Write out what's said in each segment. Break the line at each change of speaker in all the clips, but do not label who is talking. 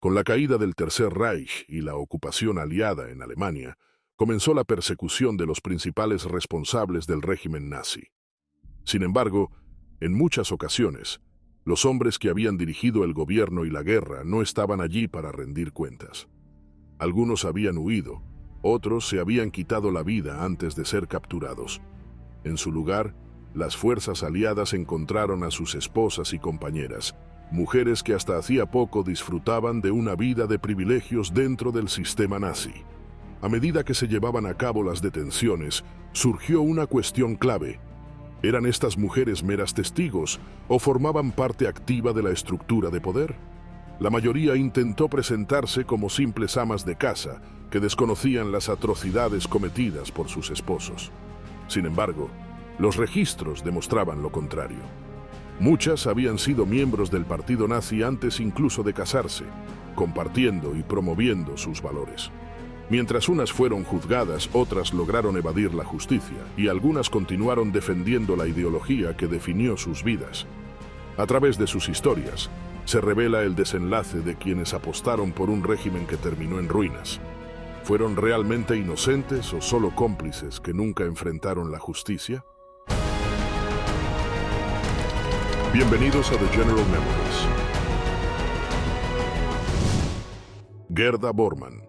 Con la caída del Tercer Reich y la ocupación aliada en Alemania, comenzó la persecución de los principales responsables del régimen nazi. Sin embargo, en muchas ocasiones, los hombres que habían dirigido el gobierno y la guerra no estaban allí para rendir cuentas. Algunos habían huido, otros se habían quitado la vida antes de ser capturados. En su lugar, las fuerzas aliadas encontraron a sus esposas y compañeras, mujeres que hasta hacía poco disfrutaban de una vida de privilegios dentro del sistema nazi. A medida que se llevaban a cabo las detenciones, surgió una cuestión clave. ¿Eran estas mujeres meras testigos o formaban parte activa de la estructura de poder? La mayoría intentó presentarse como simples amas de casa que desconocían las atrocidades cometidas por sus esposos. Sin embargo, los registros demostraban lo contrario. Muchas habían sido miembros del partido nazi antes incluso de casarse, compartiendo y promoviendo sus valores. Mientras unas fueron juzgadas, otras lograron evadir la justicia y algunas continuaron defendiendo la ideología que definió sus vidas. A través de sus historias, se revela el desenlace de quienes apostaron por un régimen que terminó en ruinas. ¿Fueron realmente inocentes o solo cómplices que nunca enfrentaron la justicia? Bienvenidos a The General Memories. Gerda Bormann,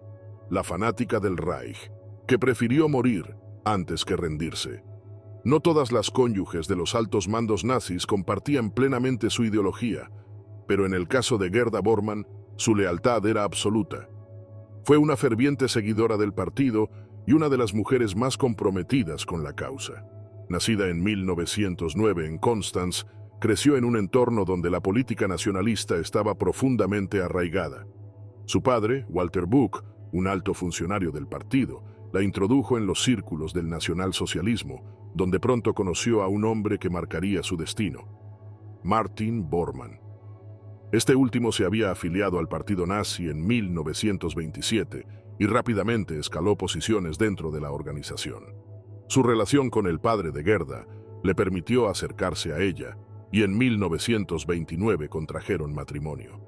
la fanática del Reich, que prefirió morir antes que rendirse. No todas las cónyuges de los altos mandos nazis compartían plenamente su ideología, pero en el caso de Gerda Bormann, su lealtad era absoluta. Fue una ferviente seguidora del partido y una de las mujeres más comprometidas con la causa. Nacida en 1909 en Konstanz, creció en un entorno donde la política nacionalista estaba profundamente arraigada. Su padre, Walter Buch, un alto funcionario del partido, la introdujo en los círculos del nacionalsocialismo, donde pronto conoció a un hombre que marcaría su destino, Martin Bormann. Este último se había afiliado al partido nazi en 1927 y rápidamente escaló posiciones dentro de la organización. Su relación con el padre de Gerda le permitió acercarse a ella y en 1929 contrajeron matrimonio.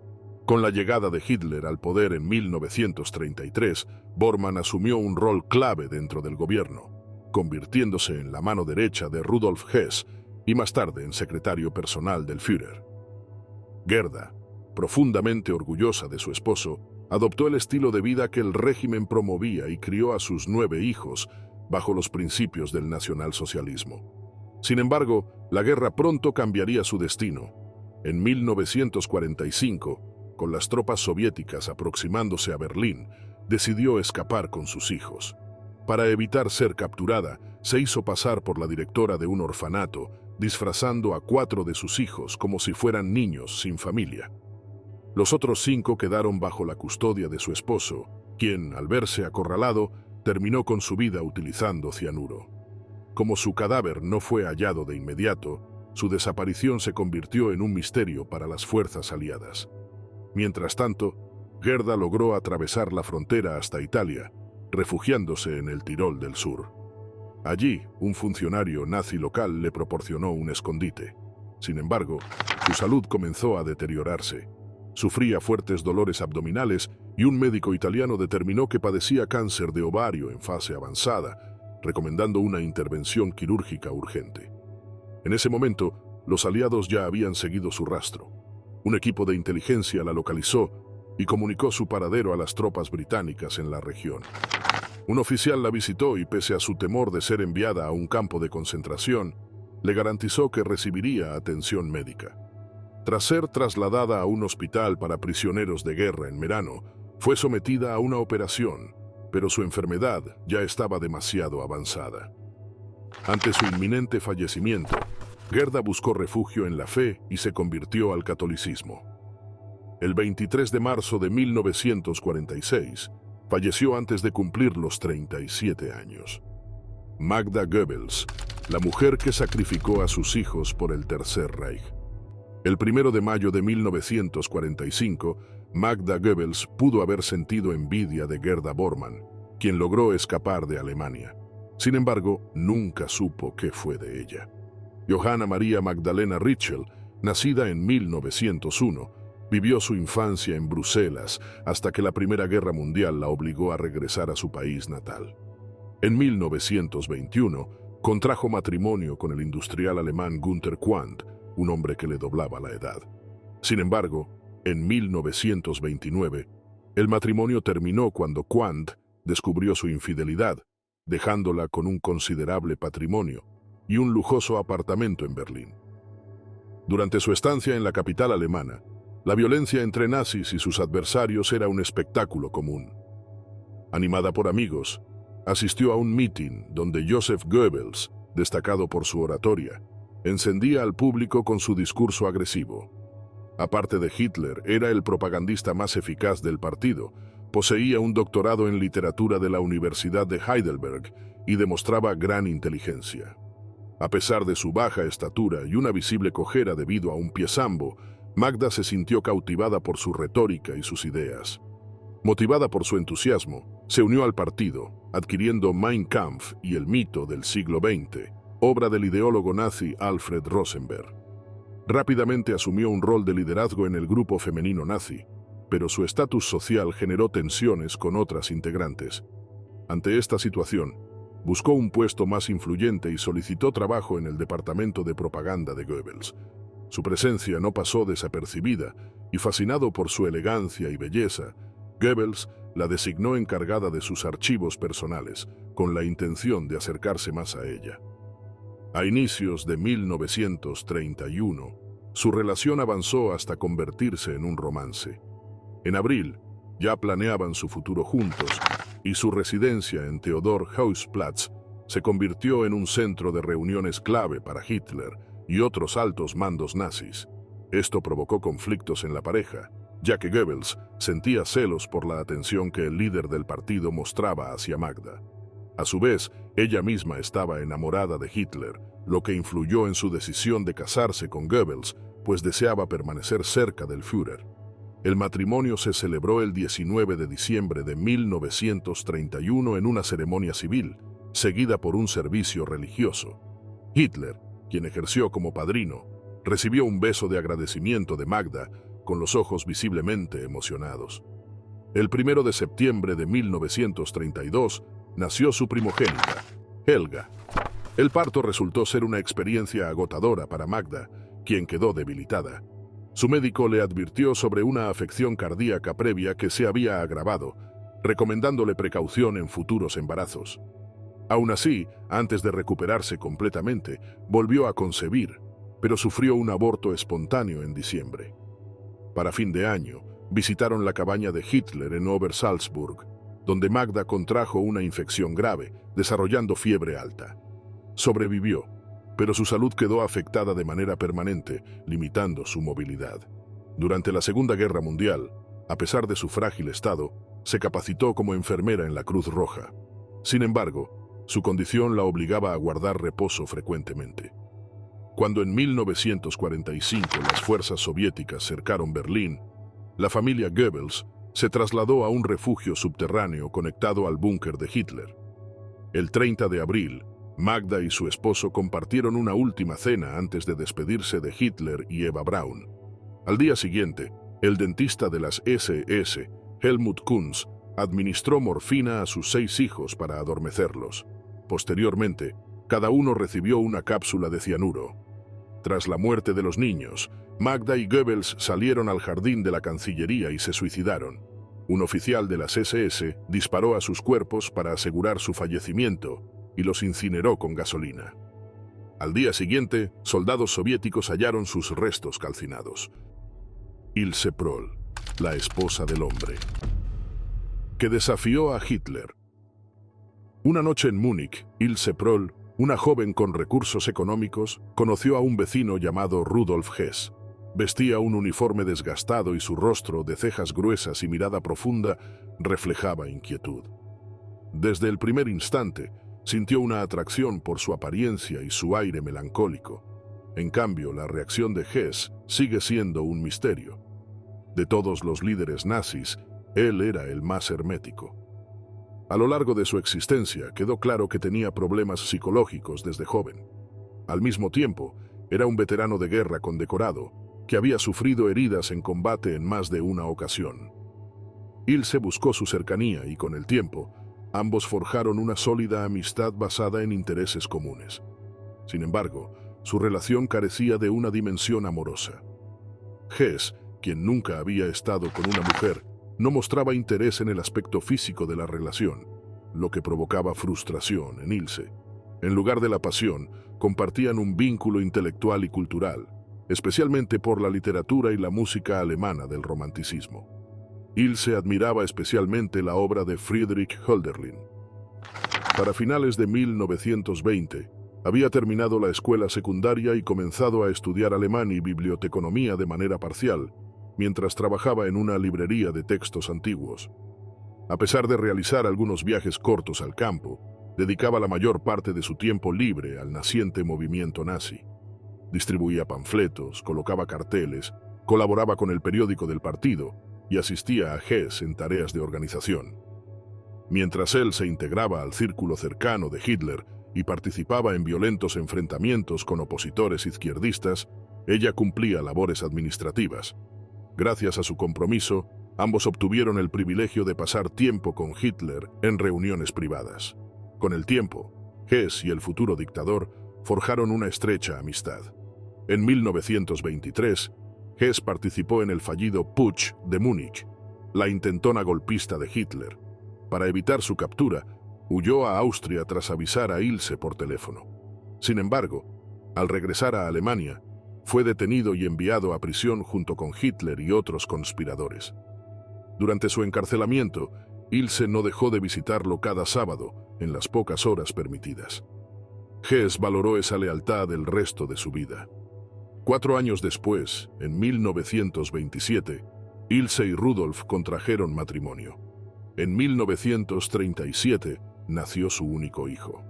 Con la llegada de Hitler al poder en 1933, Bormann asumió un rol clave dentro del gobierno, convirtiéndose en la mano derecha de Rudolf Hess y más tarde en secretario personal del Führer. Gerda, profundamente orgullosa de su esposo, adoptó el estilo de vida que el régimen promovía y crió a sus 9 hijos bajo los principios del nacionalsocialismo. Sin embargo, la guerra pronto cambiaría su destino. En 1945, con las tropas soviéticas aproximándose a Berlín, decidió escapar con sus hijos. Para evitar ser capturada, se hizo pasar por la directora de un orfanato, disfrazando a 4 de sus hijos como si fueran niños sin familia. Los otros 5 quedaron bajo la custodia de su esposo, quien, al verse acorralado, terminó con su vida utilizando cianuro. Como su cadáver no fue hallado de inmediato, su desaparición se convirtió en un misterio para las fuerzas aliadas. Mientras tanto, Gerda logró atravesar la frontera hasta Italia, refugiándose en el Tirol del Sur. Allí, un funcionario nazi local le proporcionó un escondite. Sin embargo, su salud comenzó a deteriorarse. Sufría fuertes dolores abdominales y un médico italiano determinó que padecía cáncer de ovario en fase avanzada, recomendando una intervención quirúrgica urgente. En ese momento, los aliados ya habían seguido su rastro. Un equipo de inteligencia la localizó y comunicó su paradero a las tropas británicas en la región. Un oficial la visitó y, pese a su temor de ser enviada a un campo de concentración, le garantizó que recibiría atención médica. Tras ser trasladada a un hospital para prisioneros de guerra en Merano, fue sometida a una operación, pero su enfermedad ya estaba demasiado avanzada. Ante su inminente fallecimiento, Gerda buscó refugio en la fe y se convirtió al catolicismo. El 23 de marzo de 1946, falleció antes de cumplir los 37 años. Magda Goebbels, la mujer que sacrificó a sus hijos por el Tercer Reich. El 1 de mayo de 1945, Magda Goebbels pudo haber sentido envidia de Gerda Bormann, quien logró escapar de Alemania. Sin embargo, nunca supo qué fue de ella. Johanna Maria Magdalena Ritschl, nacida en 1901, Vivió su infancia en Bruselas hasta que la Primera Guerra Mundial la obligó a regresar a su país natal. En 1921, contrajo matrimonio con el industrial alemán Günther Quandt, un hombre que le doblaba la edad. Sin embargo, en 1929, el matrimonio terminó cuando Quandt descubrió su infidelidad, dejándola con un considerable patrimonio y un lujoso apartamento en Berlín. Durante su estancia en la capital alemana, la violencia entre nazis y sus adversarios era un espectáculo común. Animada por amigos, asistió a un mitin donde Joseph Goebbels, destacado por su oratoria, encendía al público con su discurso agresivo. Aparte de Hitler, era el propagandista más eficaz del partido, poseía un doctorado en literatura de la Universidad de Heidelberg y demostraba gran inteligencia. A pesar de su baja estatura y una visible cojera debido a un pie zambo, Magda se sintió cautivada por su retórica y sus ideas. Motivada por su entusiasmo, se unió al partido, adquiriendo Mein Kampf y el mito del siglo XX, obra del ideólogo nazi Alfred Rosenberg. Rápidamente asumió un rol de liderazgo en el grupo femenino nazi, pero su estatus social generó tensiones con otras integrantes. Ante esta situación, buscó un puesto más influyente y solicitó trabajo en el departamento de propaganda de Goebbels. Su presencia no pasó desapercibida y, fascinado por su elegancia y belleza, Goebbels la designó encargada de sus archivos personales, con la intención de acercarse más a ella. A inicios de 1931, su relación avanzó hasta convertirse en un romance. En abril, ya planeaban su futuro juntos y su residencia en Theodor-Heuss-Platz se convirtió en un centro de reuniones clave para Hitler y otros altos mandos nazis. Esto provocó conflictos en la pareja, ya que Goebbels sentía celos por la atención que el líder del partido mostraba hacia Magda. A su vez, ella misma estaba enamorada de Hitler, lo que influyó en su decisión de casarse con Goebbels, pues deseaba permanecer cerca del Führer. El matrimonio se celebró el 19 de diciembre de 1931 en una ceremonia civil, seguida por un servicio religioso. Hitler, quien ejerció como padrino, recibió un beso de agradecimiento de Magda, con los ojos visiblemente emocionados. El 1 de septiembre de 1932 nació su primogénita, Helga. El parto resultó ser una experiencia agotadora para Magda, quien quedó debilitada. Su médico le advirtió sobre una afección cardíaca previa que se había agravado, recomendándole precaución en futuros embarazos. Aún así, antes de recuperarse completamente, volvió a concebir, pero sufrió un aborto espontáneo en diciembre. Para fin de año, visitaron la cabaña de Hitler en Obersalzburg, donde Magda contrajo una infección grave, desarrollando fiebre alta. Sobrevivió, pero su salud quedó afectada de manera permanente, limitando su movilidad. Durante la Segunda Guerra Mundial, a pesar de su frágil estado, se capacitó como enfermera en la Cruz Roja. Sin embargo, su condición la obligaba a guardar reposo frecuentemente. Cuando en 1945 las fuerzas soviéticas cercaron Berlín, la familia Goebbels se trasladó a un refugio subterráneo conectado al búnker de Hitler. El 30 de abril, Magda y su esposo compartieron una última cena antes de despedirse de Hitler y Eva Braun. Al día siguiente, el dentista de las SS, Helmut Kunz, administró morfina a sus 6 hijos para adormecerlos. Posteriormente, cada uno recibió una cápsula de cianuro. Tras la muerte de los niños, Magda y Goebbels salieron al jardín de la Cancillería y se suicidaron. Un oficial de las SS disparó a sus cuerpos para asegurar su fallecimiento y los incineró con gasolina. Al día siguiente, soldados soviéticos hallaron sus restos calcinados. Ilse Proll, la esposa del hombre, que desafió a Hitler. Una noche en Múnich, Ilse Proll, una joven con recursos económicos, conoció a un vecino llamado Rudolf Hess. Vestía un uniforme desgastado y su rostro, de cejas gruesas y mirada profunda, reflejaba inquietud. Desde el primer instante, sintió una atracción por su apariencia y su aire melancólico. En cambio, la reacción de Hess sigue siendo un misterio. De todos los líderes nazis, él era el más hermético. A lo largo de su existencia, quedó claro que tenía problemas psicológicos desde joven. Al mismo tiempo, era un veterano de guerra condecorado, que había sufrido heridas en combate en más de una ocasión. Ilse buscó su cercanía y con el tiempo, ambos forjaron una sólida amistad basada en intereses comunes. Sin embargo, su relación carecía de una dimensión amorosa. Hess, quien nunca había estado con una mujer, no mostraba interés en el aspecto físico de la relación, lo que provocaba frustración en Ilse. En lugar de la pasión, compartían un vínculo intelectual y cultural, especialmente por la literatura y la música alemana del romanticismo. Ilse admiraba especialmente la obra de Friedrich Hölderlin. Para finales de 1920, había terminado la escuela secundaria y comenzado a estudiar alemán y biblioteconomía de manera parcial, mientras trabajaba en una librería de textos antiguos. A pesar de realizar algunos viajes cortos al campo, dedicaba la mayor parte de su tiempo libre al naciente movimiento nazi. Distribuía panfletos, colocaba carteles, colaboraba con el periódico del partido y asistía a Hess en tareas de organización. Mientras él se integraba al círculo cercano de Hitler y participaba en violentos enfrentamientos con opositores izquierdistas, ella cumplía labores administrativas. Gracias a su compromiso, ambos obtuvieron el privilegio de pasar tiempo con Hitler en reuniones privadas. Con el tiempo, Hess y el futuro dictador forjaron una estrecha amistad. En 1923, Hess participó en el fallido Putsch de Múnich, la intentona golpista de Hitler. Para evitar su captura, huyó a Austria tras avisar a Ilse por teléfono. Sin embargo, al regresar a Alemania, fue detenido y enviado a prisión junto con Hitler y otros conspiradores. Durante su encarcelamiento, Ilse no dejó de visitarlo cada sábado en las pocas horas permitidas. Hess valoró esa lealtad el resto de su vida. 4 años después, en 1927, Ilse y Rudolf contrajeron matrimonio. En 1937 nació su único hijo.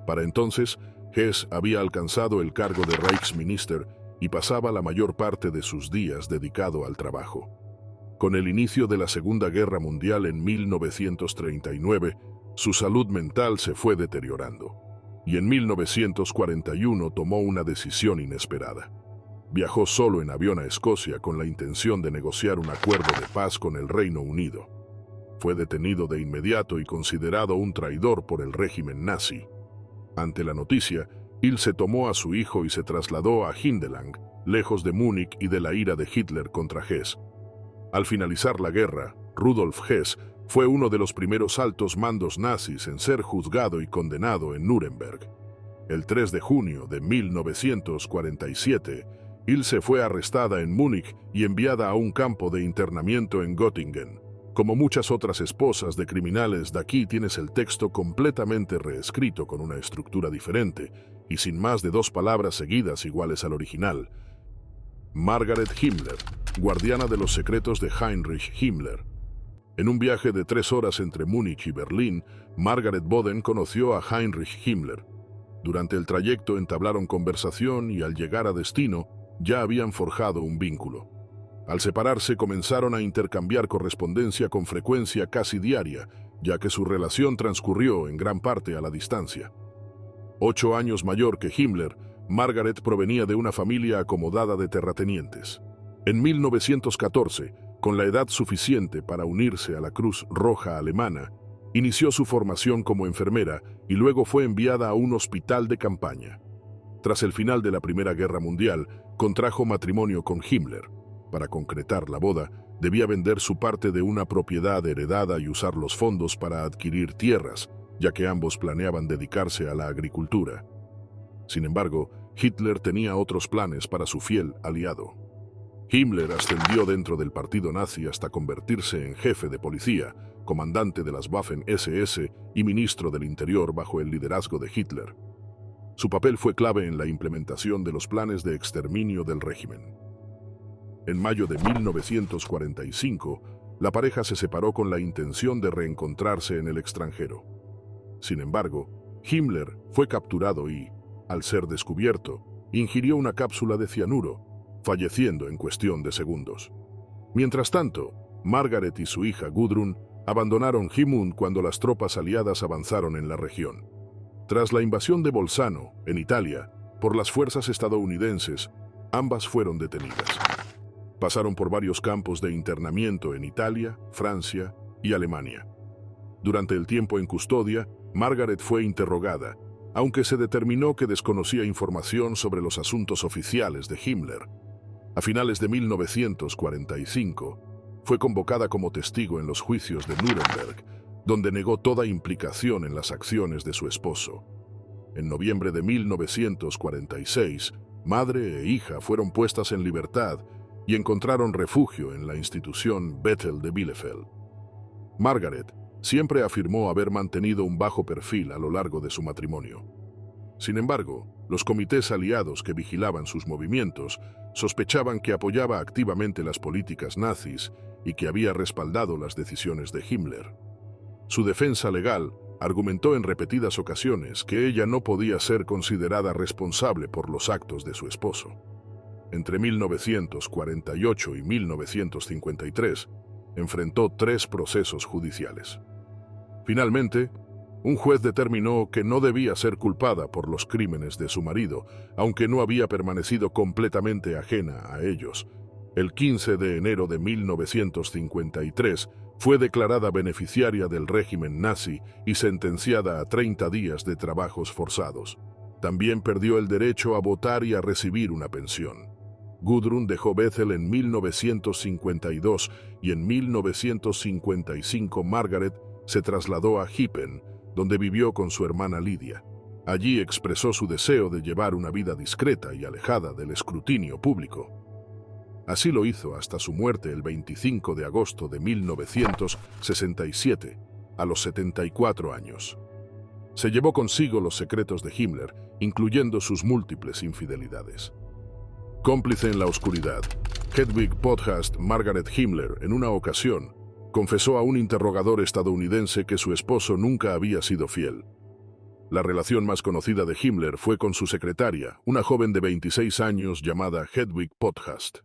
Para entonces, Hess había alcanzado el cargo de Reichsminister y pasaba la mayor parte de sus días dedicado al trabajo. Con el inicio de la Segunda Guerra Mundial en 1939, su salud mental se fue deteriorando, y en 1941 tomó una decisión inesperada. Viajó solo en avión a Escocia con la intención de negociar un acuerdo de paz con el Reino Unido. Fue detenido de inmediato y considerado un traidor por el régimen nazi. Ante la noticia, Ilse tomó a su hijo y se trasladó a Hindelang, lejos de Múnich y de la ira de Hitler contra Hess. Al finalizar la guerra, Rudolf Hess fue uno de los primeros altos mandos nazis en ser juzgado y condenado en Nuremberg. El 3 de junio de 1947, Ilse fue arrestada en Múnich y enviada a un campo de internamiento en Göttingen. Como muchas otras esposas de criminales, de aquí tienes el texto completamente reescrito con una estructura diferente y sin más de 2 palabras seguidas iguales al original. Margaret Himmler, guardiana de los secretos de Heinrich Himmler. En un viaje de 3 horas entre Múnich y Berlín, Margaret Boden conoció a Heinrich Himmler. Durante el trayecto entablaron conversación y al llegar a destino ya habían forjado un vínculo. Al separarse comenzaron a intercambiar correspondencia con frecuencia casi diaria, ya que su relación transcurrió en gran parte a la distancia. 8 años mayor que Himmler, Margaret provenía de una familia acomodada de terratenientes. En 1914, con la edad suficiente para unirse a la Cruz Roja Alemana, inició su formación como enfermera y luego fue enviada a un hospital de campaña. Tras el final de la Primera Guerra Mundial, contrajo matrimonio con Himmler. Para concretar la boda, debía vender su parte de una propiedad heredada y usar los fondos para adquirir tierras, ya que ambos planeaban dedicarse a la agricultura. Sin embargo, Hitler tenía otros planes para su fiel aliado. Himmler ascendió dentro del partido nazi hasta convertirse en jefe de policía, comandante de las Waffen-SS y ministro del Interior bajo el liderazgo de Hitler. Su papel fue clave en la implementación de los planes de exterminio del régimen. En mayo de 1945, la pareja se separó con la intención de reencontrarse en el extranjero. Sin embargo, Himmler fue capturado y, al ser descubierto, ingirió una cápsula de cianuro, falleciendo en cuestión de segundos. Mientras tanto, Margaret y su hija Gudrun abandonaron Gmund cuando las tropas aliadas avanzaron en la región. Tras la invasión de Bolzano, en Italia, por las fuerzas estadounidenses, ambas fueron detenidas. Pasaron por varios campos de internamiento en Italia, Francia y Alemania. Durante el tiempo en custodia, Margaret fue interrogada, aunque se determinó que desconocía información sobre los asuntos oficiales de Himmler. A finales de 1945, fue convocada como testigo en los juicios de Nuremberg, donde negó toda implicación en las acciones de su esposo. En noviembre de 1946, madre e hija fueron puestas en libertad y encontraron refugio en la institución Bethel de Bielefeld. Margaret siempre afirmó haber mantenido un bajo perfil a lo largo de su matrimonio. Sin embargo, los comités aliados que vigilaban sus movimientos sospechaban que apoyaba activamente las políticas nazis y que había respaldado las decisiones de Himmler. Su defensa legal argumentó en repetidas ocasiones que ella no podía ser considerada responsable por los actos de su esposo. Entre 1948 y 1953, enfrentó 3 procesos judiciales. Finalmente, un juez determinó que no debía ser culpada por los crímenes de su marido, aunque no había permanecido completamente ajena a ellos. El 15 de enero de 1953, fue declarada beneficiaria del régimen nazi y sentenciada a 30 días de trabajos forzados. También perdió el derecho a votar y a recibir una pensión. Gudrun dejó Bethel en 1952 y en 1955 Margaret se trasladó a Hippen, donde vivió con su hermana Lidia. Allí expresó su deseo de llevar una vida discreta y alejada del escrutinio público. Así lo hizo hasta su muerte el 25 de agosto de 1967, a los 74 años. Se llevó consigo los secretos de Himmler, incluyendo sus múltiples infidelidades. Cómplice en la oscuridad, Hedwig Podcast Margaret Himmler, en una ocasión, confesó a un interrogador estadounidense que su esposo nunca había sido fiel. La relación más conocida de Himmler fue con su secretaria, una joven de 26 años llamada Hedwig Podcast.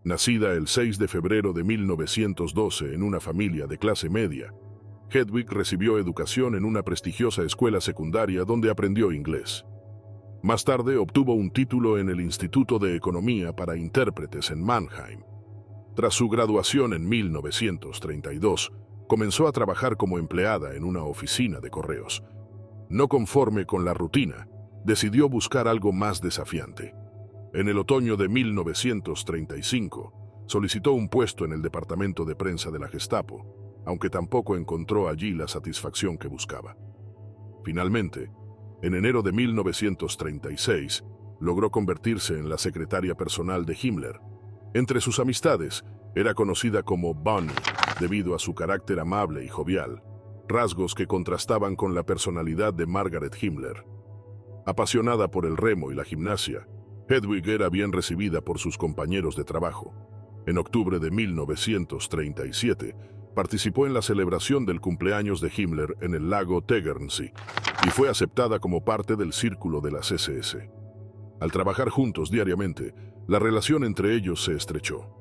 Nacida el 6 de febrero de 1912 en una familia de clase media, Hedwig recibió educación en una prestigiosa escuela secundaria donde aprendió inglés. Más tarde obtuvo un título en el Instituto de Economía para Intérpretes en Mannheim. Tras su graduación en 1932, comenzó a trabajar como empleada en una oficina de correos. No conforme con la rutina, decidió buscar algo más desafiante. En el otoño de 1935, solicitó un puesto en el departamento de prensa de la Gestapo, aunque tampoco encontró allí la satisfacción que buscaba. Finalmente, en enero de 1936, logró convertirse en la secretaria personal de Himmler. Entre sus amistades, era conocida como Bonnie, debido a su carácter amable y jovial, rasgos que contrastaban con la personalidad de Margaret Himmler. Apasionada por el remo y la gimnasia, Hedwig era bien recibida por sus compañeros de trabajo. En octubre de 1937, participó en la celebración del cumpleaños de Himmler en el lago Tegernsee y fue aceptada como parte del círculo de las SS. Al trabajar juntos diariamente, la relación entre ellos se estrechó.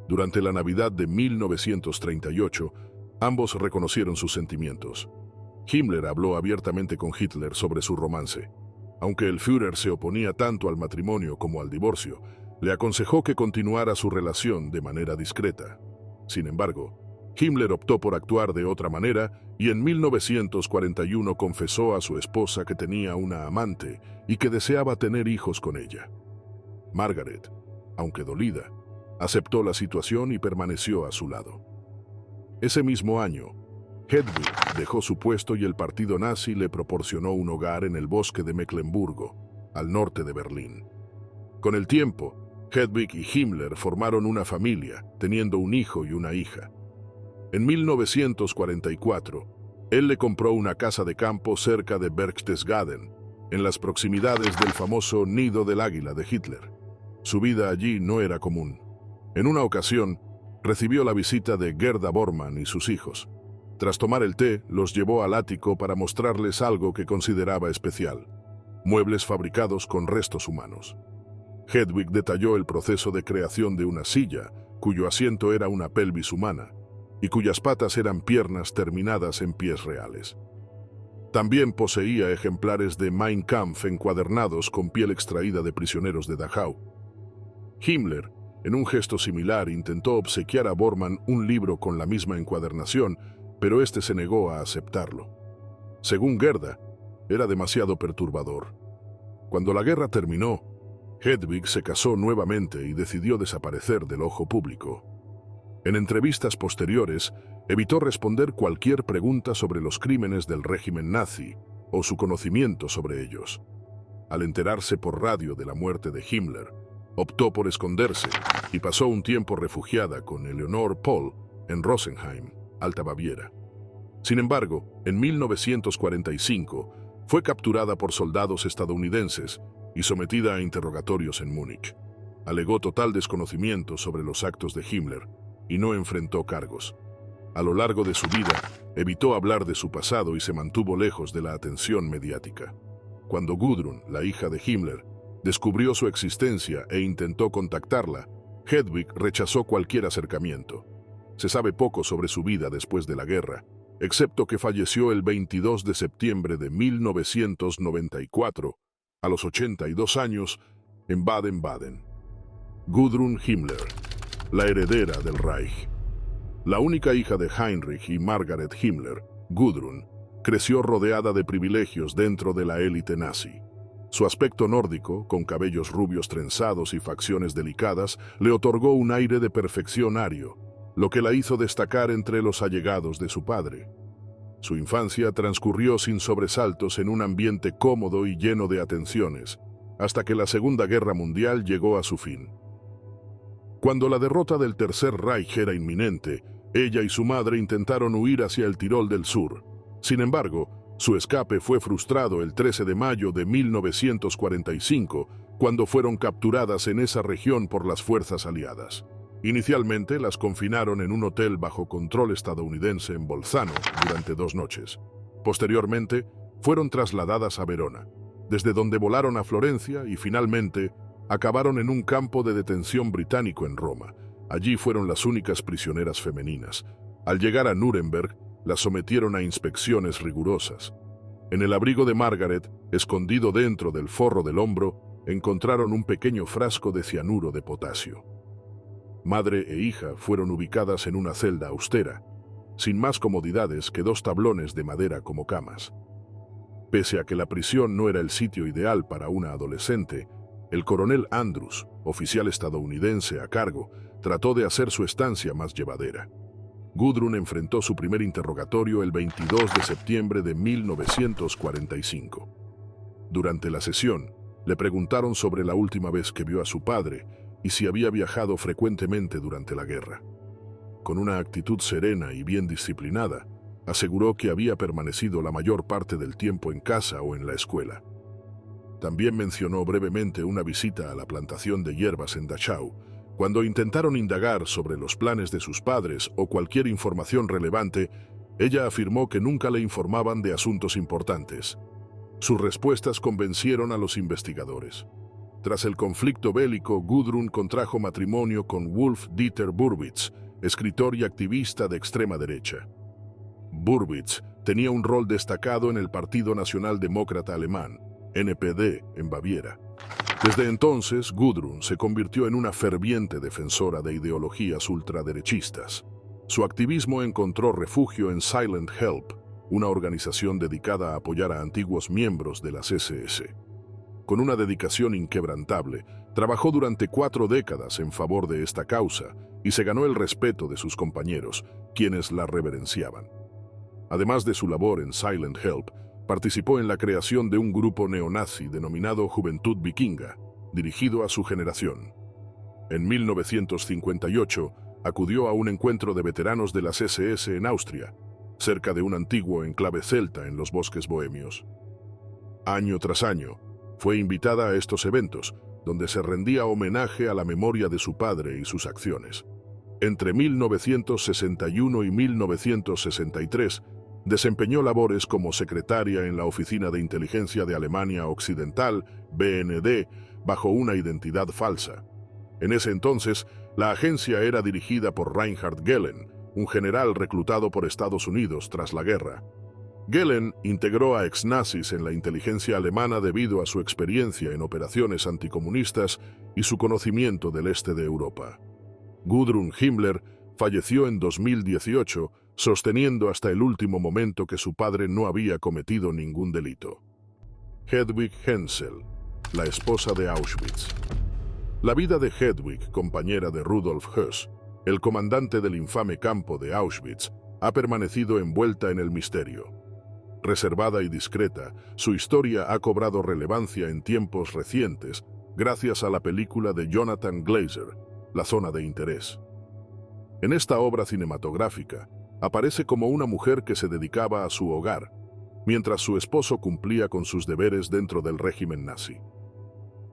Durante la Navidad de 1938, ambos reconocieron sus sentimientos. Himmler habló abiertamente con Hitler sobre su romance. Aunque el Führer se oponía tanto al matrimonio como al divorcio, le aconsejó que continuara su relación de manera discreta. Sin embargo, Himmler optó por actuar de otra manera y en 1941 confesó a su esposa que tenía una amante y que deseaba tener hijos con ella. Margaret, aunque dolida, aceptó la situación y permaneció a su lado. Ese mismo año, Hedwig dejó su puesto y el partido nazi le proporcionó un hogar en el bosque de Mecklemburgo, al norte de Berlín. Con el tiempo, Hedwig y Himmler formaron una familia, teniendo un hijo y una hija. En 1944, él le compró una casa de campo cerca de Berchtesgaden, en las proximidades del famoso Nido del Águila de Hitler. Su vida allí no era común. En una ocasión, recibió la visita de Gerda Bormann y sus hijos. Tras tomar el té, los llevó al ático para mostrarles algo que consideraba especial: muebles fabricados con restos humanos. Hedwig detalló el proceso de creación de una silla, cuyo asiento era una pelvis humana, y cuyas patas eran piernas terminadas en pies reales. También poseía ejemplares de Mein Kampf encuadernados con piel extraída de prisioneros de Dachau. Himmler En un gesto similar, intentó obsequiar a Bormann un libro con la misma encuadernación, pero este se negó a aceptarlo. Según Gerda, era demasiado perturbador. Cuando la guerra terminó, Hedwig se casó nuevamente y decidió desaparecer del ojo público. En entrevistas posteriores, evitó responder cualquier pregunta sobre los crímenes del régimen nazi o su conocimiento sobre ellos. Al enterarse por radio de la muerte de Himmler, optó por esconderse y pasó un tiempo refugiada con Eleonore Pohl en Rosenheim, Alta Baviera. Sin embargo, en 1945 fue capturada por soldados estadounidenses y sometida a interrogatorios en Múnich. Alegó total desconocimiento sobre los actos de Himmler y no enfrentó cargos. A lo largo de su vida, evitó hablar de su pasado y se mantuvo lejos de la atención mediática. Cuando Gudrun, la hija de Himmler, descubrió su existencia e intentó contactarla, Hedwig rechazó cualquier acercamiento. Se sabe poco sobre su vida después de la guerra, excepto que falleció el 22 de septiembre de 1994, a los 82 años, en Baden-Baden. Gudrun Himmler, la heredera del Reich. La única hija de Heinrich y Margaret Himmler, Gudrun, creció rodeada de privilegios dentro de la élite nazi. Su aspecto nórdico, con cabellos rubios trenzados y facciones delicadas, le otorgó un aire de perfección ario, lo que la hizo destacar entre los allegados de su padre. Su infancia transcurrió sin sobresaltos en un ambiente cómodo y lleno de atenciones, hasta que la Segunda Guerra Mundial llegó a su fin. Cuando la derrota del Tercer Reich era inminente, ella y su madre intentaron huir hacia el Tirol del Sur. Sin embargo, su escape fue frustrado el 13 de mayo de 1945, cuando fueron capturadas en esa región por las fuerzas aliadas. Inicialmente las confinaron en un hotel bajo control estadounidense en Bolzano durante 2 noches. Posteriormente, fueron trasladadas a Verona, desde donde volaron a Florencia y finalmente acabaron en un campo de detención británico en Roma. Allí fueron las únicas prisioneras femeninas. Al llegar a Nuremberg, las sometieron a inspecciones rigurosas. En el abrigo de Margaret, escondido dentro del forro del hombro, encontraron un pequeño frasco de cianuro de potasio. Madre e hija fueron ubicadas en una celda austera, sin más comodidades que 2 tablones de madera como camas. Pese a que la prisión no era el sitio ideal para una adolescente, el coronel Andrews, oficial estadounidense a cargo, trató de hacer su estancia más llevadera. Gudrun enfrentó su primer interrogatorio el 22 de septiembre de 1945. Durante la sesión, le preguntaron sobre la última vez que vio a su padre y si había viajado frecuentemente durante la guerra. Con una actitud serena y bien disciplinada, aseguró que había permanecido la mayor parte del tiempo en casa o en la escuela. También mencionó brevemente una visita a la plantación de hierbas en Dachau. Cuando intentaron indagar sobre los planes de sus padres o cualquier información relevante, ella afirmó que nunca le informaban de asuntos importantes. Sus respuestas convencieron a los investigadores. Tras el conflicto bélico, Gudrun contrajo matrimonio con Wolf-Dieter Burwitz, escritor y activista de extrema derecha. Burwitz tenía un rol destacado en el Partido Nacional Demócrata Alemán, NPD, en Baviera. Desde entonces, Gudrun se convirtió en una ferviente defensora de ideologías ultraderechistas. Su activismo encontró refugio en Silent Help, una organización dedicada a apoyar a antiguos miembros de las SS. Con una dedicación inquebrantable, trabajó durante 4 décadas en favor de esta causa y se ganó el respeto de sus compañeros, quienes la reverenciaban. Además de su labor en Silent Help, participó en la creación de un grupo neonazi denominado Juventud Vikinga, dirigido a su generación. En 1958, acudió a un encuentro de veteranos de las SS en Austria, cerca de un antiguo enclave celta en los bosques bohemios. Año tras año, fue invitada a estos eventos, donde se rendía homenaje a la memoria de su padre y sus acciones. Entre 1961 y 1963, desempeñó labores como secretaria en la Oficina de Inteligencia de Alemania Occidental, BND, bajo una identidad falsa. En ese entonces, la agencia era dirigida por Reinhard Gehlen, un general reclutado por Estados Unidos tras la guerra. Gehlen integró a exnazis en la inteligencia alemana debido a su experiencia en operaciones anticomunistas y su conocimiento del este de Europa. Gudrun Himmler falleció en 2018, sosteniendo hasta el último momento que su padre no había cometido ningún delito. Hedwig Hensel, la esposa de Auschwitz. La vida de Hedwig, compañera de Rudolf Höss, el comandante del infame campo de Auschwitz, ha permanecido envuelta en el misterio. Reservada y discreta, su historia ha cobrado relevancia en tiempos recientes gracias a la película de Jonathan Glazer, La zona de interés. En esta obra cinematográfica, aparece como una mujer que se dedicaba a su hogar, mientras su esposo cumplía con sus deberes dentro del régimen nazi.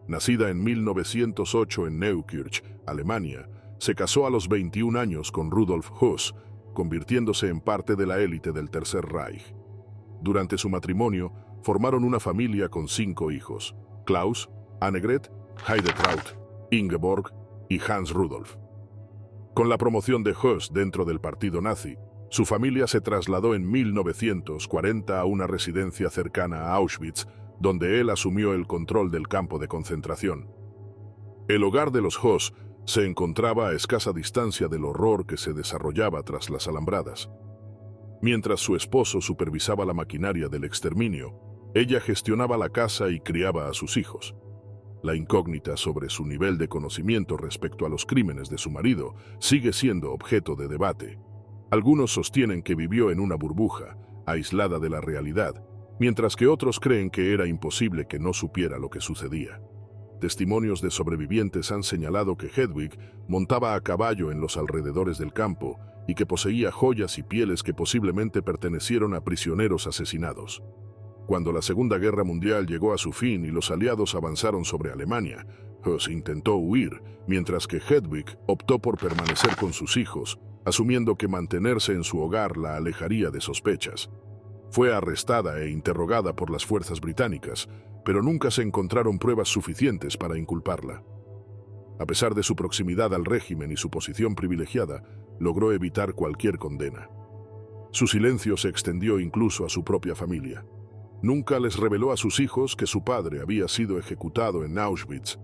Nacida en 1908 en Neukirch, Alemania, se casó a los 21 años con Rudolf Höss, convirtiéndose en parte de la élite del Tercer Reich. Durante su matrimonio, formaron una familia con 5 hijos: Klaus, Annegret, Heidetraut, Ingeborg y Hans Rudolf. Con la promoción de Höss dentro del partido nazi, su familia se trasladó en 1940 a una residencia cercana a Auschwitz, donde él asumió el control del campo de concentración. El hogar de los Höss se encontraba a escasa distancia del horror que se desarrollaba tras las alambradas. Mientras su esposo supervisaba la maquinaria del exterminio, ella gestionaba la casa y criaba a sus hijos. La incógnita sobre su nivel de conocimiento respecto a los crímenes de su marido sigue siendo objeto de debate. Algunos sostienen que vivió en una burbuja, aislada de la realidad, mientras que otros creen que era imposible que no supiera lo que sucedía. Testimonios de sobrevivientes han señalado que Hedwig montaba a caballo en los alrededores del campo y que poseía joyas y pieles que posiblemente pertenecieron a prisioneros asesinados. Cuando la Segunda Guerra Mundial llegó a su fin y los aliados avanzaron sobre Alemania, Höss intentó huir, mientras que Hedwig optó por permanecer con sus hijos, asumiendo que mantenerse en su hogar la alejaría de sospechas. Fue arrestada e interrogada por las fuerzas británicas, pero nunca se encontraron pruebas suficientes para inculparla. A pesar de su proximidad al régimen y su posición privilegiada, logró evitar cualquier condena. Su silencio se extendió incluso a su propia familia. Nunca les reveló a sus hijos que su padre había sido ejecutado en Auschwitz.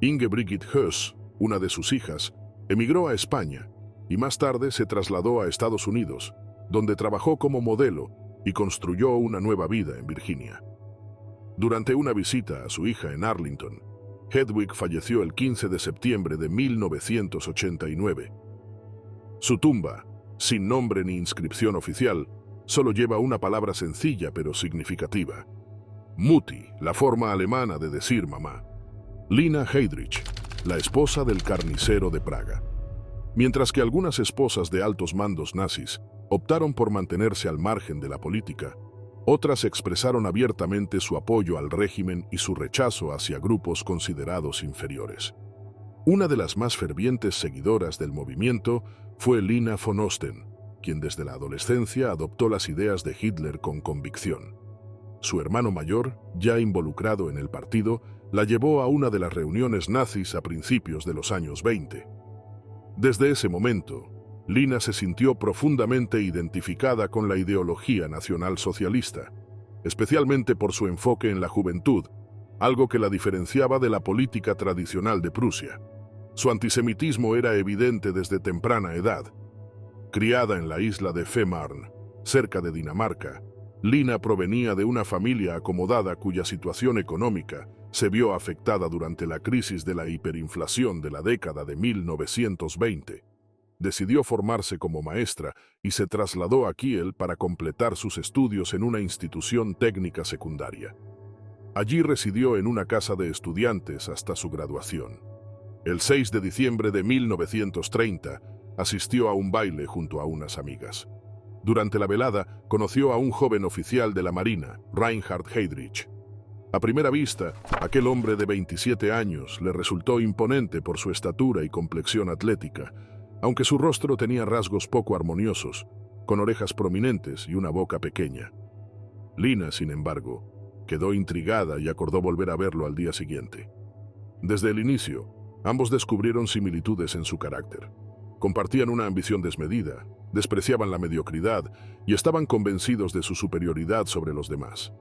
Inge Brigitte Höss, una de sus hijas, emigró a España y más tarde se trasladó a Estados Unidos, donde trabajó como modelo y construyó una nueva vida en Virginia. Durante una visita a su hija en Arlington, Hedwig falleció el 15 de septiembre de 1989. Su tumba, sin nombre ni inscripción oficial, solo lleva una palabra sencilla pero significativa: Mutti, la forma alemana de decir mamá. Lina Heydrich, la esposa del carnicero de Praga. Mientras que algunas esposas de altos mandos nazis optaron por mantenerse al margen de la política, otras expresaron abiertamente su apoyo al régimen y su rechazo hacia grupos considerados inferiores. Una de las más fervientes seguidoras del movimiento fue Lina von Osten, quien desde la adolescencia adoptó las ideas de Hitler con convicción. Su hermano mayor, ya involucrado en el partido, la llevó a una de las reuniones nazis a principios de los años 20. Desde ese momento, Lina se sintió profundamente identificada con la ideología nacionalsocialista, especialmente por su enfoque en la juventud, algo que la diferenciaba de la política tradicional de Prusia. Su antisemitismo era evidente desde temprana edad. Criada en la isla de Fehmarn, cerca de Dinamarca, Lina provenía de una familia acomodada cuya situación económica se vio afectada durante la crisis de la hiperinflación de la década de 1920. Decidió formarse como maestra y se trasladó a Kiel para completar sus estudios en una institución técnica secundaria. Allí residió en una casa de estudiantes hasta su graduación. El 6 de diciembre de 1930, asistió a un baile junto a unas amigas. Durante la velada, conoció a un joven oficial de la Marina, Reinhard Heydrich. A primera vista, aquel hombre de 27 años le resultó imponente por su estatura y complexión atlética, aunque su rostro tenía rasgos poco armoniosos, con orejas prominentes y una boca pequeña. Lina, sin embargo, quedó intrigada y acordó volver a verlo al día siguiente. Desde el inicio, ambos descubrieron similitudes en su carácter. Compartían una ambición desmedida, despreciaban la mediocridad y estaban convencidos de su superioridad sobre los demás.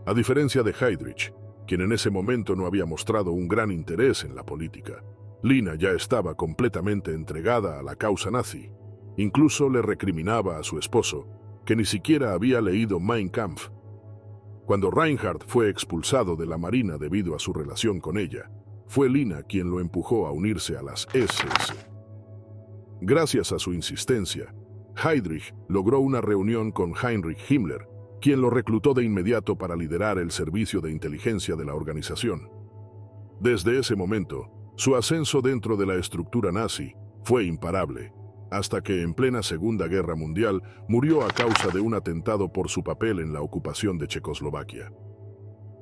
A diferencia de Heydrich, quien en ese momento no había mostrado un gran interés en la política, Lina ya estaba completamente entregada a la causa nazi. Incluso le recriminaba a su esposo que ni siquiera había leído Mein Kampf. Cuando Reinhardt fue expulsado de la Marina debido a su relación con ella, fue Lina quien lo empujó a unirse a las SS. Gracias a su insistencia, Heydrich logró una reunión con Heinrich Himmler, quien lo reclutó de inmediato para liderar el servicio de inteligencia de la organización. Desde ese momento, su ascenso dentro de la estructura nazi fue imparable, hasta que en plena Segunda Guerra Mundial murió a causa de un atentado por su papel en la ocupación de Checoslovaquia.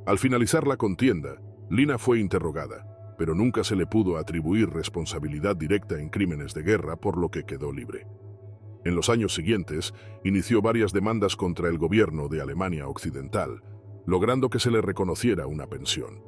Al finalizar la contienda, Lina fue interrogada, pero nunca se le pudo atribuir responsabilidad directa en crímenes de guerra, por lo que quedó libre. En los años siguientes, inició varias demandas contra el gobierno de Alemania Occidental, logrando que se le reconociera una pensión.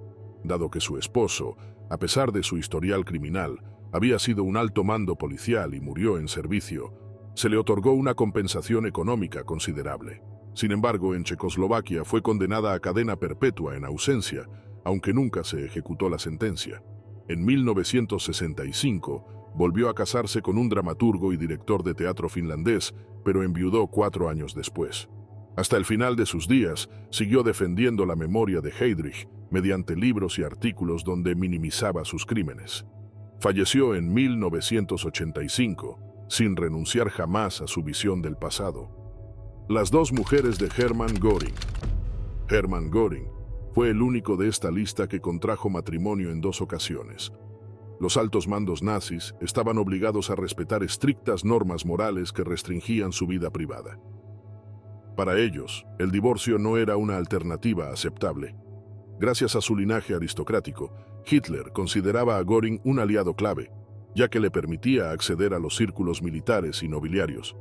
Dado que su esposo, a pesar de su historial criminal, había sido un alto mando policial y murió en servicio, se le otorgó una compensación económica considerable. Sin embargo, en Checoslovaquia fue condenada a cadena perpetua en ausencia, aunque nunca se ejecutó la sentencia. En 1965, volvió a casarse con un dramaturgo y director de teatro finlandés, pero enviudó 4 años después. Hasta el final de sus días, siguió defendiendo la memoria de Heydrich mediante libros y artículos donde minimizaba sus crímenes. Falleció en 1985, sin renunciar jamás a su visión del pasado. Las 2 mujeres de Hermann Göring. Hermann Göring fue el único de esta lista que contrajo matrimonio en 2 ocasiones. Los altos mandos nazis estaban obligados a respetar estrictas normas morales que restringían su vida privada. Para ellos, el divorcio no era una alternativa aceptable. Gracias a su linaje aristocrático, Hitler consideraba a Göring un aliado clave, ya que le permitía acceder a los círculos militares y nobiliarios.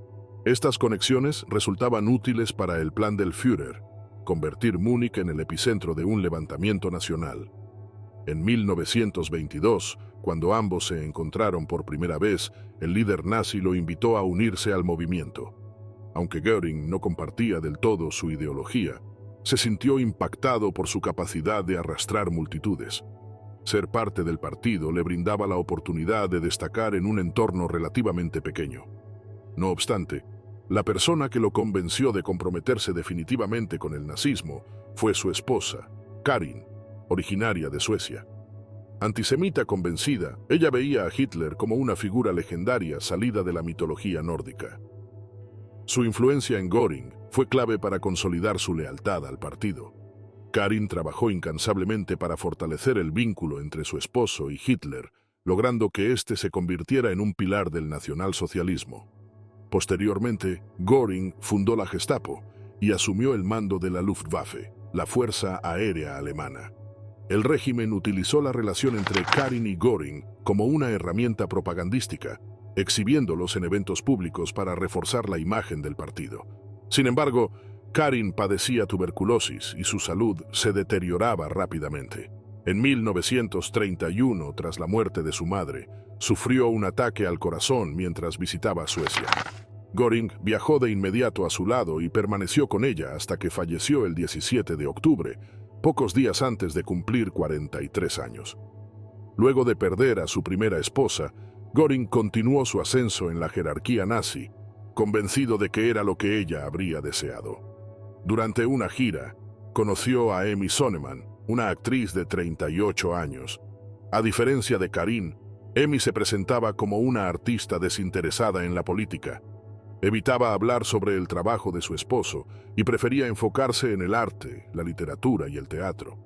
Estas conexiones resultaban útiles para el plan del Führer, convertir Múnich en el epicentro de un levantamiento nacional. En 1922, cuando ambos se encontraron por primera vez, el líder nazi lo invitó a unirse al movimiento. Aunque Göring no compartía del todo su ideología, se sintió impactado por su capacidad de arrastrar multitudes. Ser parte del partido le brindaba la oportunidad de destacar en un entorno relativamente pequeño. No obstante, la persona que lo convenció de comprometerse definitivamente con el nazismo fue su esposa, Karin, originaria de Suecia. Antisemita convencida, ella veía a Hitler como una figura legendaria salida de la mitología nórdica. Su influencia en Göring fue clave para consolidar su lealtad al partido. Karin trabajó incansablemente para fortalecer el vínculo entre su esposo y Hitler, logrando que éste se convirtiera en un pilar del nacionalsocialismo. Posteriormente, Göring fundó la Gestapo y asumió el mando de la Luftwaffe, la Fuerza Aérea Alemana. El régimen utilizó la relación entre Karin y Göring como una herramienta propagandística, exhibiéndolos en eventos públicos para reforzar la imagen del partido. Sin embargo, Karin padecía tuberculosis y su salud se deterioraba rápidamente. En 1931, tras la muerte de su madre, sufrió un ataque al corazón mientras visitaba Suecia. Göring viajó de inmediato a su lado y permaneció con ella hasta que falleció el 17 de octubre, pocos días antes de cumplir 43 años. Luego de perder a su primera esposa, Göring continuó su ascenso en la jerarquía nazi, convencido de que era lo que ella habría deseado. Durante una gira, conoció a Emmy Sonnemann, una actriz de 38 años. A diferencia de Karin, Emmy se presentaba como una artista desinteresada en la política. Evitaba hablar sobre el trabajo de su esposo y prefería enfocarse en el arte, la literatura y el teatro.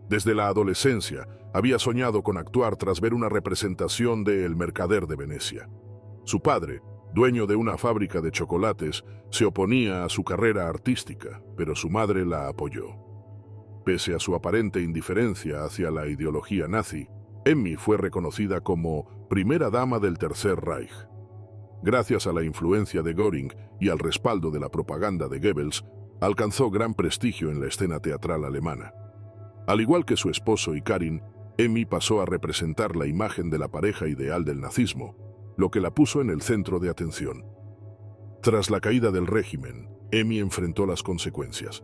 Desde la adolescencia, había soñado con actuar tras ver una representación de El Mercader de Venecia. Su padre, dueño de una fábrica de chocolates, se oponía a su carrera artística, pero su madre la apoyó. Pese a su aparente indiferencia hacia la ideología nazi, Emmy fue reconocida como primera dama del Tercer Reich. Gracias a la influencia de Göring y al respaldo de la propaganda de Goebbels, alcanzó gran prestigio en la escena teatral alemana. Al igual que su esposo y Karin, Emmy pasó a representar la imagen de la pareja ideal del nazismo, lo que la puso en el centro de atención. Tras la caída del régimen, Emmy enfrentó las consecuencias.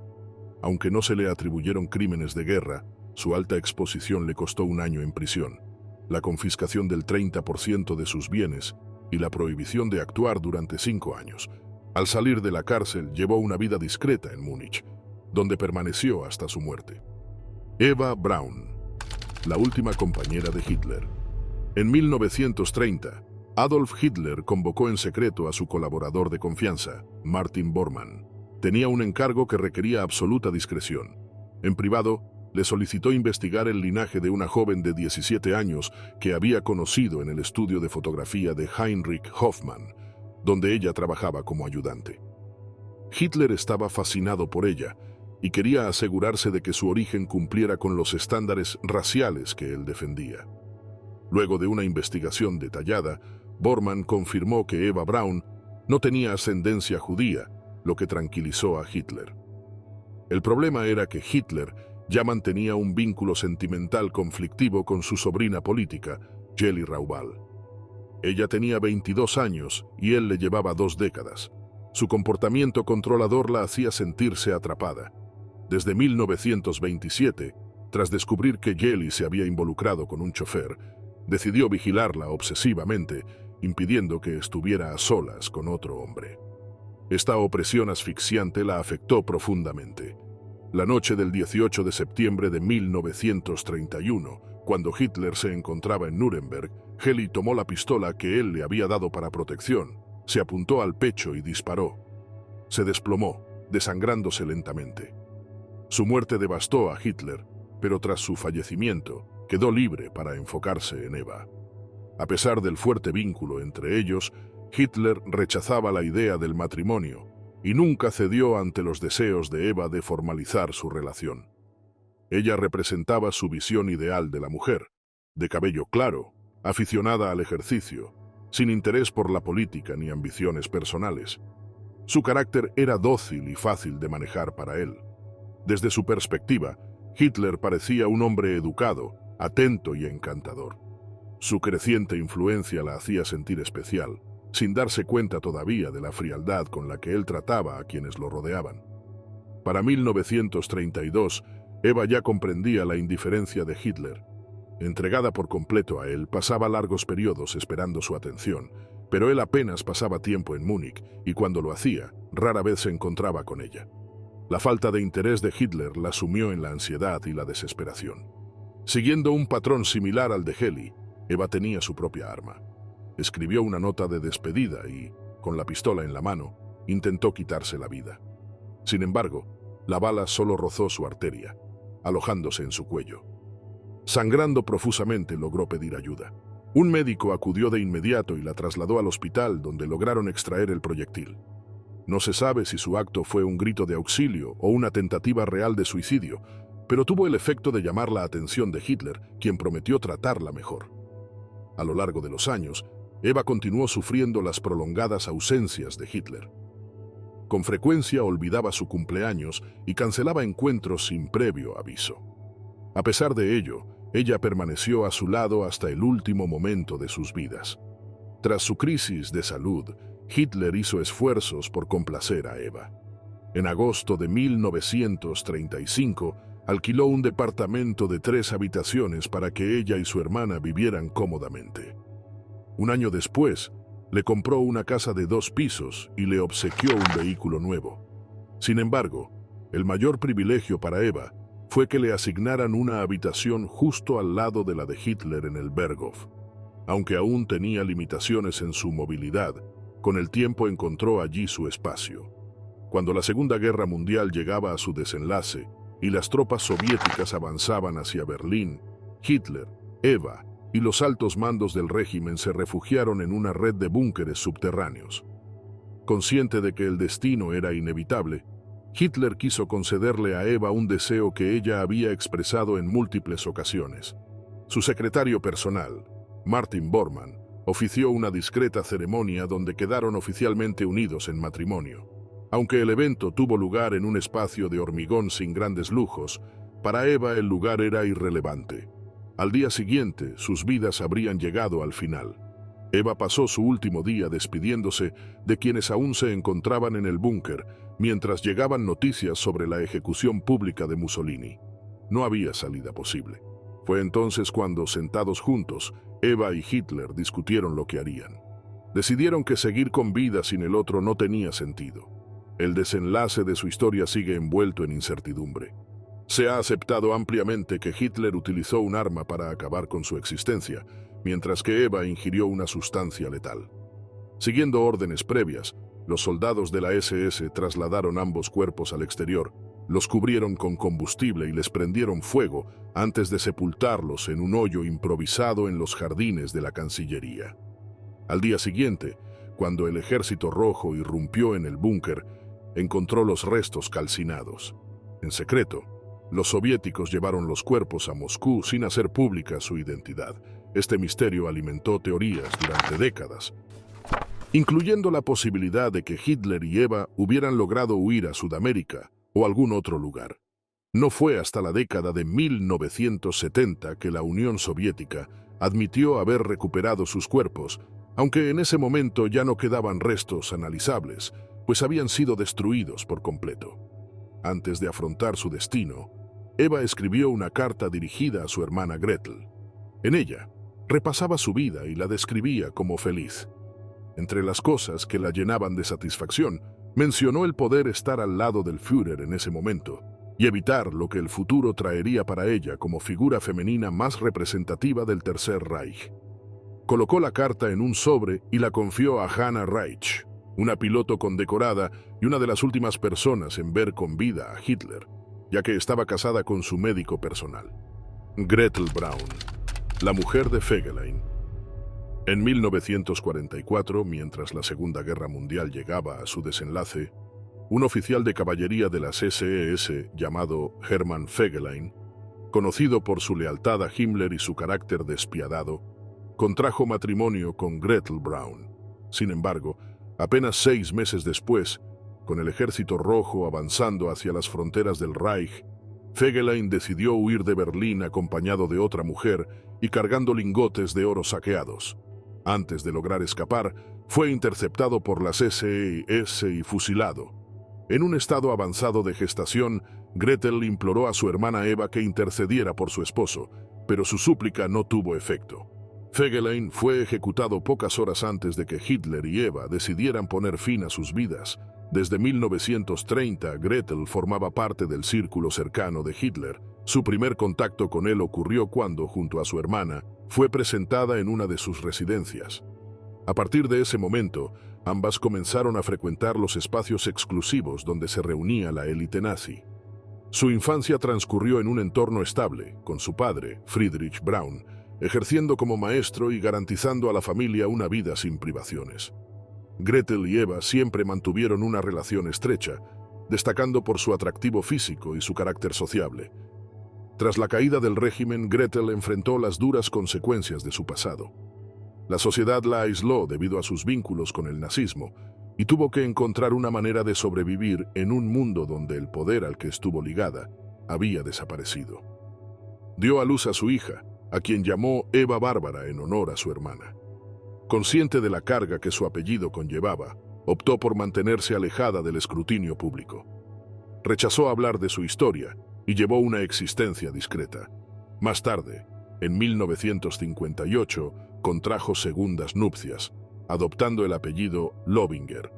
Aunque no se le atribuyeron crímenes de guerra, su alta exposición le costó 1 año en prisión, la confiscación del 30% de sus bienes y la prohibición de actuar durante 5 años. Al salir de la cárcel, llevó una vida discreta en Múnich, donde permaneció hasta su muerte. Eva Braun, la última compañera de Hitler. En 1930, Adolf Hitler convocó en secreto a su colaborador de confianza, Martin Bormann. Tenía un encargo que requería absoluta discreción. En privado, le solicitó investigar el linaje de una joven de 17 años que había conocido en el estudio de fotografía de Heinrich Hoffmann, donde ella trabajaba como ayudante. Hitler estaba fascinado por ella y quería asegurarse de que su origen cumpliera con los estándares raciales que él defendía. Luego de una investigación detallada, Bormann confirmó que Eva Braun no tenía ascendencia judía, lo que tranquilizó a Hitler. El problema era que Hitler ya mantenía un vínculo sentimental conflictivo con su sobrina política, Geli Raubal. Ella tenía 22 años y él le llevaba 2 décadas. Su comportamiento controlador la hacía sentirse atrapada. Desde 1927, tras descubrir que Geli se había involucrado con un chofer, decidió vigilarla obsesivamente, impidiendo que estuviera a solas con otro hombre. Esta opresión asfixiante la afectó profundamente. La noche del 18 de septiembre de 1931, cuando Hitler se encontraba en Nuremberg, Geli tomó la pistola que él le había dado para protección, se apuntó al pecho y disparó. Se desplomó, desangrándose lentamente. Su muerte devastó a Hitler, pero tras su fallecimiento, quedó libre para enfocarse en Eva. A pesar del fuerte vínculo entre ellos, Hitler rechazaba la idea del matrimonio y nunca cedió ante los deseos de Eva de formalizar su relación. Ella representaba su visión ideal de la mujer, de cabello claro, aficionada al ejercicio, sin interés por la política ni ambiciones personales. Su carácter era dócil y fácil de manejar para él. Desde su perspectiva, Hitler parecía un hombre educado, atento y encantador. Su creciente influencia la hacía sentir especial, sin darse cuenta todavía de la frialdad con la que él trataba a quienes lo rodeaban. Para 1932, Eva ya comprendía la indiferencia de Hitler. Entregada por completo a él, pasaba largos periodos esperando su atención, pero él apenas pasaba tiempo en Múnich y cuando lo hacía, rara vez se encontraba con ella. La falta de interés de Hitler la sumió en la ansiedad y la desesperación. Siguiendo un patrón similar al de Geli, Eva tenía su propia arma. Escribió una nota de despedida y, con la pistola en la mano, intentó quitarse la vida. Sin embargo, la bala solo rozó su arteria, alojándose en su cuello. Sangrando profusamente, logró pedir ayuda. Un médico acudió de inmediato y la trasladó al hospital, donde lograron extraer el proyectil. No se sabe si su acto fue un grito de auxilio o una tentativa real de suicidio, pero tuvo el efecto de llamar la atención de Hitler, quien prometió tratarla mejor. A lo largo de los años, Eva continuó sufriendo las prolongadas ausencias de Hitler. Con frecuencia olvidaba su cumpleaños y cancelaba encuentros sin previo aviso. A pesar de ello, ella permaneció a su lado hasta el último momento de sus vidas. Tras su crisis de salud, Hitler hizo esfuerzos por complacer a Eva. En agosto de 1935, alquiló un departamento de 3 habitaciones para que ella y su hermana vivieran cómodamente. Un año después, le compró una casa de 2 pisos y le obsequió un vehículo nuevo. Sin embargo, el mayor privilegio para Eva fue que le asignaran una habitación justo al lado de la de Hitler en el Berghof. Aunque aún tenía limitaciones en su movilidad, con el tiempo encontró allí su espacio. Cuando la Segunda Guerra Mundial llegaba a su desenlace y las tropas soviéticas avanzaban hacia Berlín, Hitler, Eva y los altos mandos del régimen se refugiaron en una red de búnkeres subterráneos. Consciente de que el destino era inevitable, Hitler quiso concederle a Eva un deseo que ella había expresado en múltiples ocasiones. Su secretario personal, Martin Bormann, ofició una discreta ceremonia donde quedaron oficialmente unidos en matrimonio. Aunque el evento tuvo lugar en un espacio de hormigón sin grandes lujos, para Eva el lugar era irrelevante. Al día siguiente, sus vidas habrían llegado al final. Eva pasó su último día despidiéndose de quienes aún se encontraban en el búnker, mientras llegaban noticias sobre la ejecución pública de Mussolini. No había salida posible. Fue entonces cuando, sentados juntos, Eva y Hitler discutieron lo que harían. Decidieron que seguir con vida sin el otro no tenía sentido. El desenlace de su historia sigue envuelto en incertidumbre. Se ha aceptado ampliamente que Hitler utilizó un arma para acabar con su existencia, mientras que Eva ingirió una sustancia letal. Siguiendo órdenes previas, los soldados de la SS trasladaron ambos cuerpos al exterior, los cubrieron con combustible y les prendieron fuego antes de sepultarlos en un hoyo improvisado en los jardines de la Cancillería. Al día siguiente, cuando el Ejército Rojo irrumpió en el búnker, encontró los restos calcinados. En secreto, los soviéticos llevaron los cuerpos a Moscú sin hacer pública su identidad. Este misterio alimentó teorías durante décadas, incluyendo la posibilidad de que Hitler y Eva hubieran logrado huir a Sudamérica o algún otro lugar. No fue hasta la década de 1970 que la Unión Soviética admitió haber recuperado sus cuerpos, aunque en ese momento ya no quedaban restos analizables, pues habían sido destruidos por completo. Antes de afrontar su destino, Eva escribió una carta dirigida a su hermana Gretel. En ella, repasaba su vida y la describía como feliz. Entre las cosas que la llenaban de satisfacción, mencionó el poder estar al lado del Führer en ese momento y evitar lo que el futuro traería para ella como figura femenina más representativa del Tercer Reich. Colocó la carta en un sobre y la confió a Hannah Reich, una piloto condecorada y una de las últimas personas en ver con vida a Hitler, ya que estaba casada con su médico personal. Gretel Braun, la mujer de Fegelein. En 1944, mientras la Segunda Guerra Mundial llegaba a su desenlace, un oficial de caballería de las SS llamado Hermann Fegelein, conocido por su lealtad a Himmler y su carácter despiadado, contrajo matrimonio con Gretel Braun. Sin embargo, apenas 6 meses después, con el Ejército Rojo avanzando hacia las fronteras del Reich, Fegelein decidió huir de Berlín acompañado de otra mujer y cargando lingotes de oro saqueados. Antes de lograr escapar, fue interceptado por las SS y fusilado. En un estado avanzado de gestación, Gretel imploró a su hermana Eva que intercediera por su esposo, pero su súplica no tuvo efecto. Fegelein fue ejecutado pocas horas antes de que Hitler y Eva decidieran poner fin a sus vidas. Desde 1930, Gretel formaba parte del círculo cercano de Hitler. Su primer contacto con él ocurrió cuando, junto a su hermana, fue presentada en una de sus residencias. A partir de ese momento, ambas comenzaron a frecuentar los espacios exclusivos donde se reunía la élite nazi. Su infancia transcurrió en un entorno estable, con su padre, Friedrich Braun, ejerciendo como maestro y garantizando a la familia una vida sin privaciones. Gretel y Eva siempre mantuvieron una relación estrecha, destacando por su atractivo físico y su carácter sociable. Tras la caída del régimen, Gretel enfrentó las duras consecuencias de su pasado. La sociedad la aisló debido a sus vínculos con el nazismo y tuvo que encontrar una manera de sobrevivir en un mundo donde el poder al que estuvo ligada había desaparecido. Dio a luz a su hija, a quien llamó Eva Bárbara en honor a su hermana. Consciente de la carga que su apellido conllevaba, optó por mantenerse alejada del escrutinio público. Rechazó hablar de su historia y llevó una existencia discreta. Más tarde, en 1958, contrajo segundas nupcias, adoptando el apellido Lobinger.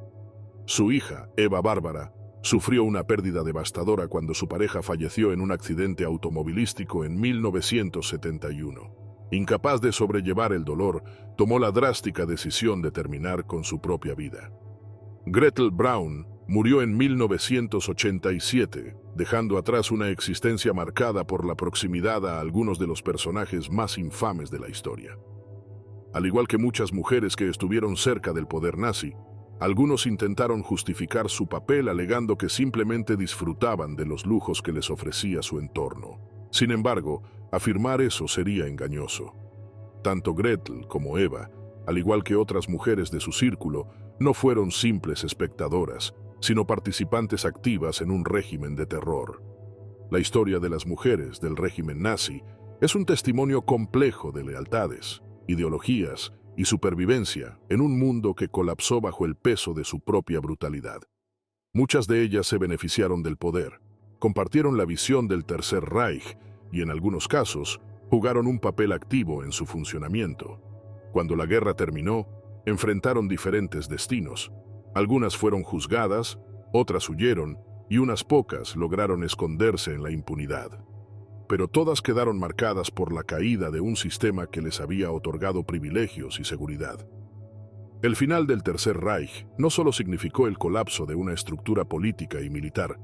Su hija, Eva Bárbara, sufrió una pérdida devastadora cuando su pareja falleció en un accidente automovilístico en 1971. Incapaz de sobrellevar el dolor, tomó la drástica decisión de terminar con su propia vida. Gretel Braun murió en 1987, dejando atrás una existencia marcada por la proximidad a algunos de los personajes más infames de la historia. Al igual que muchas mujeres que estuvieron cerca del poder nazi, algunos intentaron justificar su papel alegando que simplemente disfrutaban de los lujos que les ofrecía su entorno. Sin embargo, afirmar eso sería engañoso. Tanto Gretel como Eva, al igual que otras mujeres de su círculo, no fueron simples espectadoras, sino participantes activas en un régimen de terror. La historia de las mujeres del régimen nazi es un testimonio complejo de lealtades, ideologías y supervivencia en un mundo que colapsó bajo el peso de su propia brutalidad. Muchas de ellas se beneficiaron del poder, compartieron la visión del Tercer Reich y en algunos casos jugaron un papel activo en su funcionamiento. Cuando la guerra terminó, enfrentaron diferentes destinos. Algunas fueron juzgadas, otras huyeron y unas pocas lograron esconderse en la impunidad. Pero todas quedaron marcadas por la caída de un sistema que les había otorgado privilegios y seguridad. El final del Tercer Reich no solo significó el colapso de una estructura política y militar,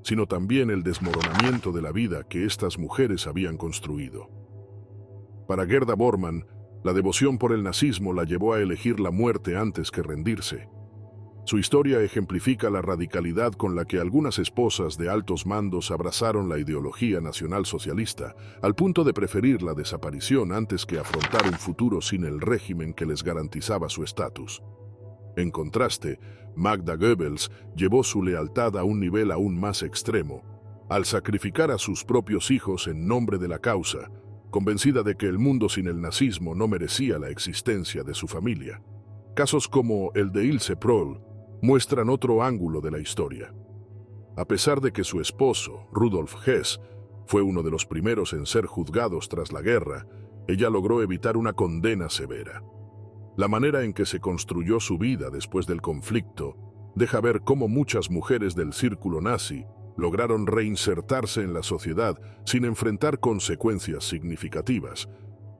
sino también el desmoronamiento de la vida que estas mujeres habían construido. Para Gerda Bormann, la devoción por el nazismo la llevó a elegir la muerte antes que rendirse. Su historia ejemplifica la radicalidad con la que algunas esposas de altos mandos abrazaron la ideología nacionalsocialista, al punto de preferir la desaparición antes que afrontar un futuro sin el régimen que les garantizaba su estatus. En contraste, Magda Goebbels llevó su lealtad a un nivel aún más extremo, al sacrificar a sus propios hijos en nombre de la causa, convencida de que el mundo sin el nazismo no merecía la existencia de su familia. Casos como el de Ilse Proll muestran otro ángulo de la historia. A pesar de que su esposo, Rudolf Hess, fue uno de los primeros en ser juzgados tras la guerra, ella logró evitar una condena severa. La manera en que se construyó su vida después del conflicto deja ver cómo muchas mujeres del círculo nazi lograron reinsertarse en la sociedad sin enfrentar consecuencias significativas.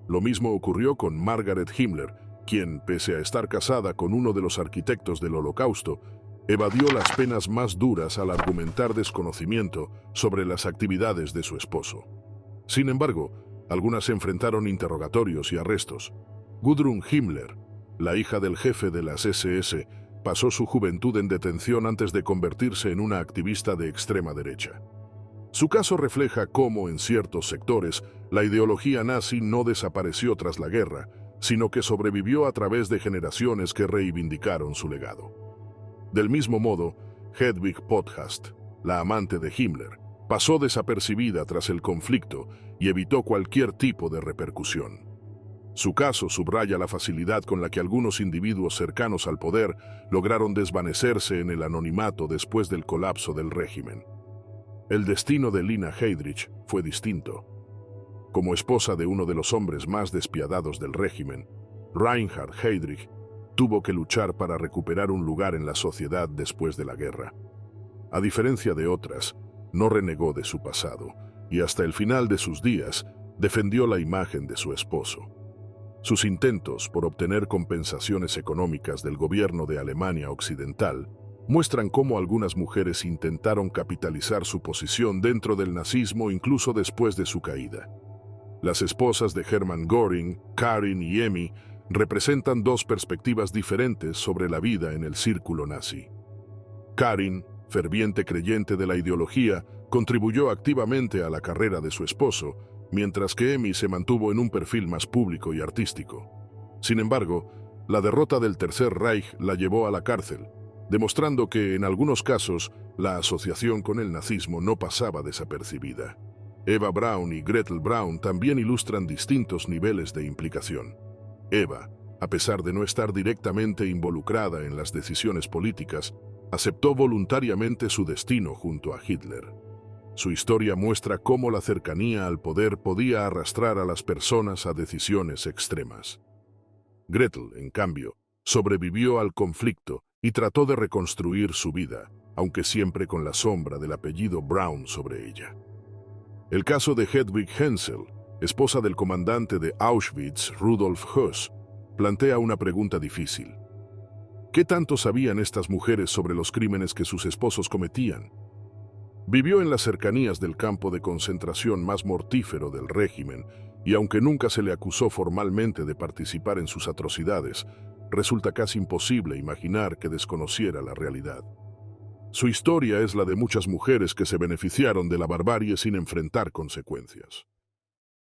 Lo mismo ocurrió con Margaret Himmler, quien, pese a estar casada con uno de los arquitectos del Holocausto, evadió las penas más duras al argumentar desconocimiento sobre las actividades de su esposo. Sin embargo, algunas enfrentaron interrogatorios y arrestos. Gudrun Himmler, la hija del jefe de las SS, pasó su juventud en detención antes de convertirse en una activista de extrema derecha. Su caso refleja cómo, en ciertos sectores, la ideología nazi no desapareció tras la guerra, sino que sobrevivió a través de generaciones que reivindicaron su legado. Del mismo modo, Hedwig Podhast, la amante de Himmler, pasó desapercibida tras el conflicto y evitó cualquier tipo de repercusión. Su caso subraya la facilidad con la que algunos individuos cercanos al poder lograron desvanecerse en el anonimato después del colapso del régimen. El destino de Lina Heydrich fue distinto. Como esposa de uno de los hombres más despiadados del régimen, Reinhard Heydrich tuvo que luchar para recuperar un lugar en la sociedad después de la guerra. A diferencia de otras, no renegó de su pasado y hasta el final de sus días defendió la imagen de su esposo. Sus intentos por obtener compensaciones económicas del gobierno de Alemania Occidental muestran cómo algunas mujeres intentaron capitalizar su posición dentro del nazismo incluso después de su caída. Las esposas de Hermann Göring, Karin y Emmy, representan dos perspectivas diferentes sobre la vida en el círculo nazi. Karin, ferviente creyente de la ideología, contribuyó activamente a la carrera de su esposo, mientras que Emmy se mantuvo en un perfil más público y artístico. Sin embargo, la derrota del Tercer Reich la llevó a la cárcel, demostrando que, en algunos casos, la asociación con el nazismo no pasaba desapercibida. Eva Braun y Gretel Braun también ilustran distintos niveles de implicación. Eva, a pesar de no estar directamente involucrada en las decisiones políticas, aceptó voluntariamente su destino junto a Hitler. Su historia muestra cómo la cercanía al poder podía arrastrar a las personas a decisiones extremas. Gretel, en cambio, sobrevivió al conflicto y trató de reconstruir su vida, aunque siempre con la sombra del apellido Braun sobre ella. El caso de Hedwig Hensel, esposa del comandante de Auschwitz, Rudolf Höss, plantea una pregunta difícil. ¿Qué tanto sabían estas mujeres sobre los crímenes que sus esposos cometían? Vivió en las cercanías del campo de concentración más mortífero del régimen, y aunque nunca se le acusó formalmente de participar en sus atrocidades, resulta casi imposible imaginar que desconociera la realidad. Su historia es la de muchas mujeres que se beneficiaron de la barbarie sin enfrentar consecuencias.